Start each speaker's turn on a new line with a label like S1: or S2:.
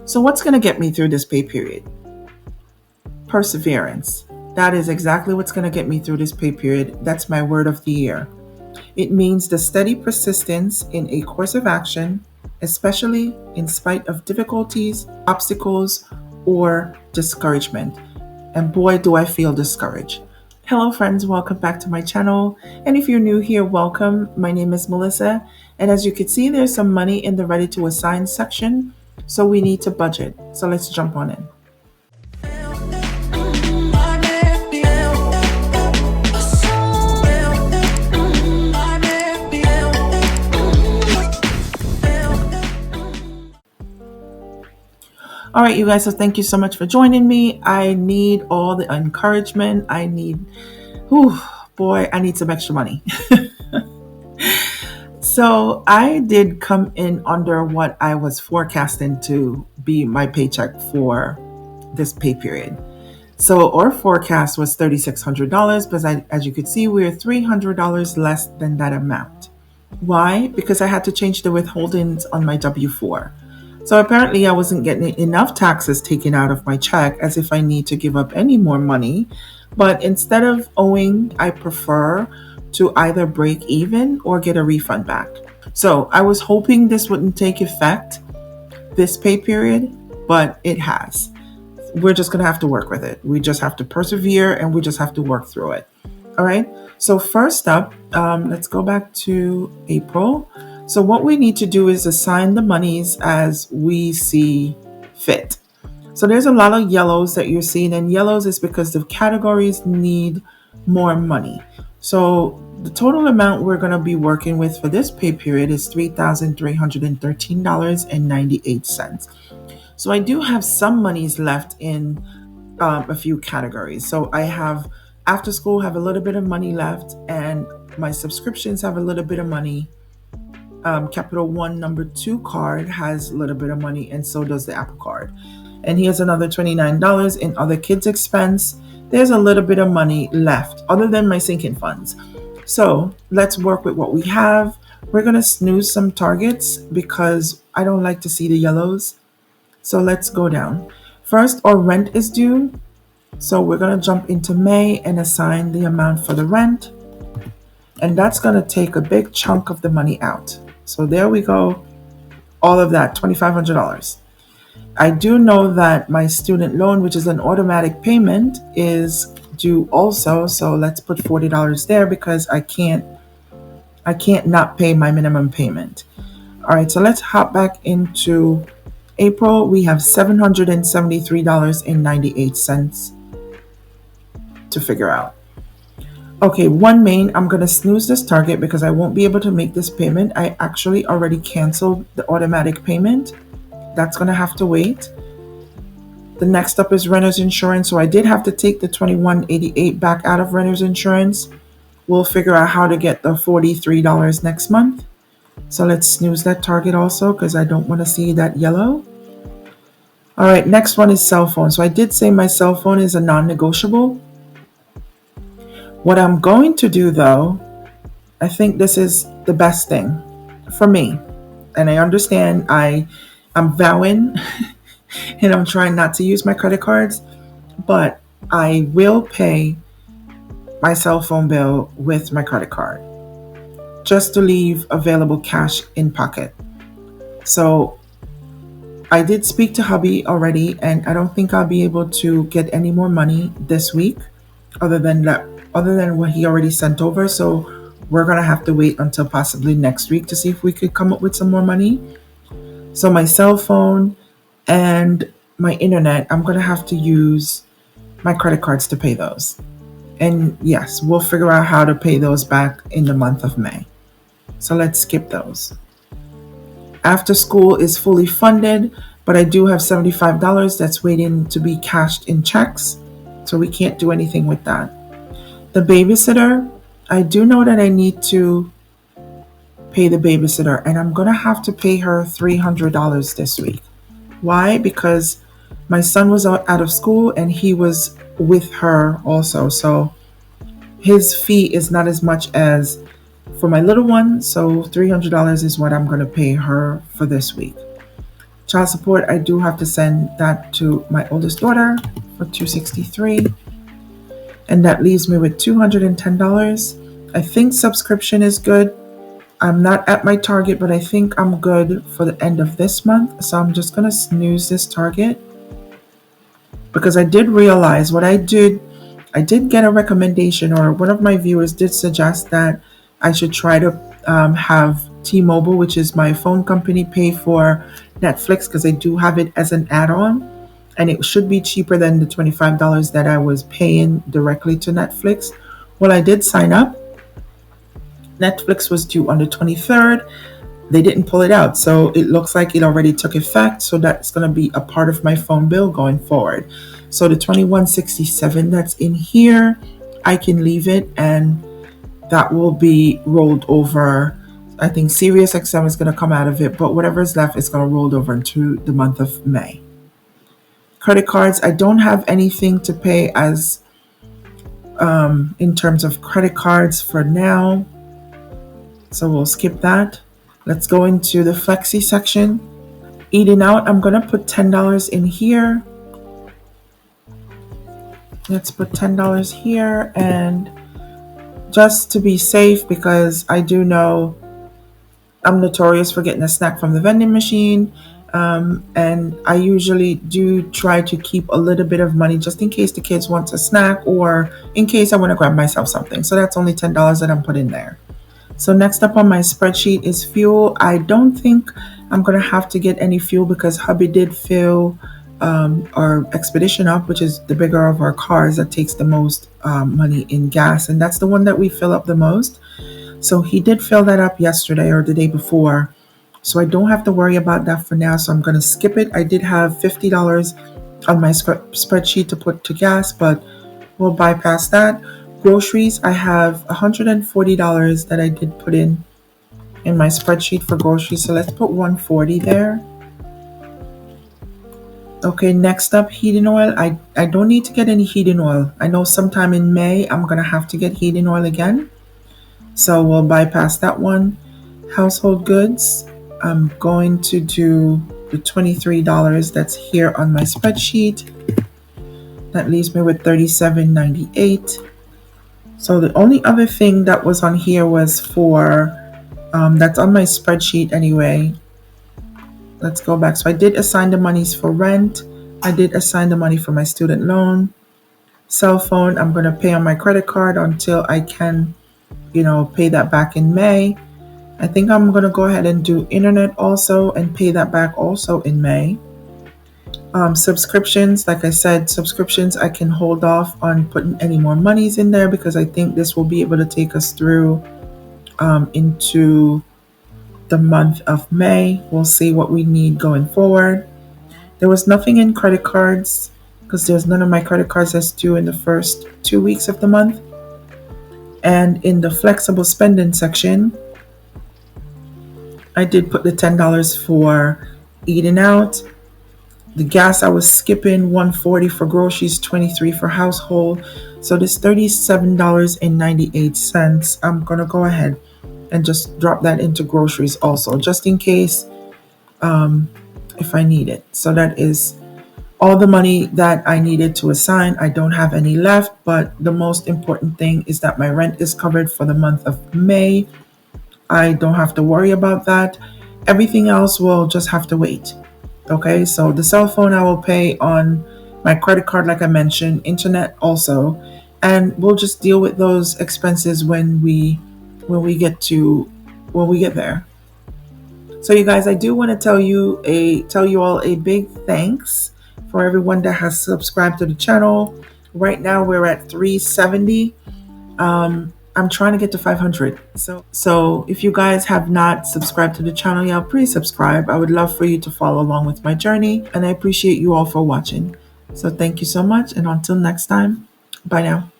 S1: So, what's going to get me through this pay period? Perseverance. That is exactly what's going to get me through this pay period. That's my word of the year. It means the steady persistence in a course of action, especially in spite of difficulties, obstacles, or discouragement. And boy, do I feel discouraged. Hello, friends. Welcome back to my channel. And if you're new here, welcome. My name is Melissa. And as you can see, there's some money in the ready to assign section. So we need to budget. So let's jump on in. All right, you guys, so thank you so much for joining me. I need all the encouragement. I need some extra money. So I did come in under what I was forecasting to be my paycheck for this pay period. So our forecast was $3,600, but as you could see, we're $300 less than that amount. Why? Because I had to change the withholdings on my W-4. So apparently I wasn't getting enough taxes taken out of my check as if I need to give up any more money. But instead of owing, I prefer to either break even or get a refund back. So I was hoping this wouldn't take effect this pay period, but it has. We're just going to have to work with it. We just have to persevere and we just have to work through it. All right. So first up, let's go back to April. So what we need to do is assign the monies as we see fit. So there's a lot of yellows that you're seeing, and yellows is because the categories need more money. So the total amount we're going to be working with for this pay period is $3,313.98. So I do have some monies left in a few categories. So I have after school have a little bit of money left, and my subscriptions have a little bit of money. Capital One number 2 card has a little bit of money, and so does the Apple card. And here's another $29 in other kids expense. There's a little bit of money left other than my sinking funds. So let's work with what we have. We're going to snooze some targets because I don't like to see the yellows. So let's go down. First, our rent is due. So we're going to jump into May and assign the amount for the rent. And that's going to take a big chunk of the money out. So there we go. All of that, $2,500. I do know that my student loan, which is an automatic payment, is due also. So let's put $40 there because I can't not pay my minimum payment. All right, so let's hop back into April. We have $773.98 to figure out. Okay, one main, I'm going to snooze this target because I won't be able to make this payment. I actually already canceled the automatic payment. That's going to have to wait. The next up is renter's insurance. So I did have to take the $21.88 back out of renter's insurance. We'll figure out how to get the $43 next month. So let's snooze that target also because I don't want to see that yellow. All right, next one is cell phone. So I did say my cell phone is a non-negotiable. What I'm going to do though, I think this is the best thing for me. And I understand I'm vowing and I'm trying not to use my credit cards, but I will pay my cell phone bill with my credit card just to leave available cash in pocket. So I did speak to hubby already, and I don't think I'll be able to get any more money this week other than what he already sent over. So we're going to have to wait until possibly next week to see if we could come up with some more money. So my cell phone and my internet, I'm going to have to use my credit cards to pay those. And yes, we'll figure out how to pay those back in the month of May. So let's skip those. After school is fully funded, but I do have $75 that's waiting to be cashed in checks. So we can't do anything with that. The babysitter, I do know that I need to pay the babysitter, and I'm going to have to pay her $300 this week. Why? Because my son was out of school and he was with her also. So his fee is not as much as for my little one. So $300 is what I'm going to pay her for this week. Child support, I do have to send that to my oldest daughter for $263, and that leaves me with $210. I think subscription is good. I'm not at my target, but I think I'm good for the end of this month. So I'm just going to snooze this target because I did realize what I did. I did get a recommendation, or one of my viewers did suggest that I should try to have T-Mobile, which is my phone company, pay for Netflix because I do have it as an add-on. And it should be cheaper than the $25 that I was paying directly to Netflix. Well, I did sign up. Netflix was due on the 23rd. They didn't pull it out, so it looks like it already took effect. So that's going to be a part of my phone bill going forward. So the $21.67 that's in here, I can leave it, and that will be rolled over. I think SiriusXM is going to come out of it, but whatever is left is going to roll over into the month of May. Credit cards, I don't have anything to pay as in terms of credit cards for now, so we'll skip that. Let's go into the flexi section. Eating out, I'm going to put $10 in here. Let's put $10 here, and just to be safe, because I do know I'm notorious for getting a snack from the vending machine, and I usually do try to keep a little bit of money just in case the kids want a snack or in case I want to grab myself something. So that's only $10 that I'm putting there. So next up on my spreadsheet is fuel. I don't think I'm going to have to get any fuel because hubby did fill our Expedition up, which is the bigger of our cars that takes the most money in gas. And that's the one that we fill up the most. So he did fill that up yesterday or the day before. So I don't have to worry about that for now. So I'm going to skip it. I did have $50 on my spreadsheet to put to gas, but we'll bypass that. Groceries, I have $140 that I did put in my spreadsheet for groceries. So let's put $140 there. Okay, next up, heating oil. I don't need to get any heating oil. I know sometime in May I'm going to have to get heating oil again. So we'll bypass that one. Household goods, I'm going to do the $23 that's here on my spreadsheet. That leaves me with $37.98. So the only other thing that was on here was for, that's on my spreadsheet anyway. Let's go back. So I did assign the monies for rent. I did assign the money for my student loan. Cell phone, I'm going to pay on my credit card until I can, pay that back in May. I think I'm going to go ahead and do internet also and pay that back also in May. Subscriptions, like I said, I can hold off on putting any more monies in there because I think this will be able to take us through into the month of May. We'll see what we need going forward. There was nothing in credit cards because there's none of my credit cards that's due in the first 2 weeks of the month. And in the flexible spending section, I did put the $10 for eating out. The gas I was skipping, $140 for groceries, $23 for household. So this $37.98, I'm going to go ahead and just drop that into groceries also, just in case if I need it. So that is all the money that I needed to assign. I don't have any left, but the most important thing is that my rent is covered for the month of May. I don't have to worry about that. Everything else will just have to wait. Okay, so the cell phone I will pay on my credit card, like I mentioned, internet also, and we'll just deal with those expenses when we get there. So you guys, I do want to tell you all a big thanks for everyone that has subscribed to the channel. Right now we're at 370. I'm trying to get to 500. So if you guys have not subscribed to the channel yet, please subscribe. I would love for you to follow along with my journey, and I appreciate you all for watching. So thank you so much, and until next time, bye now.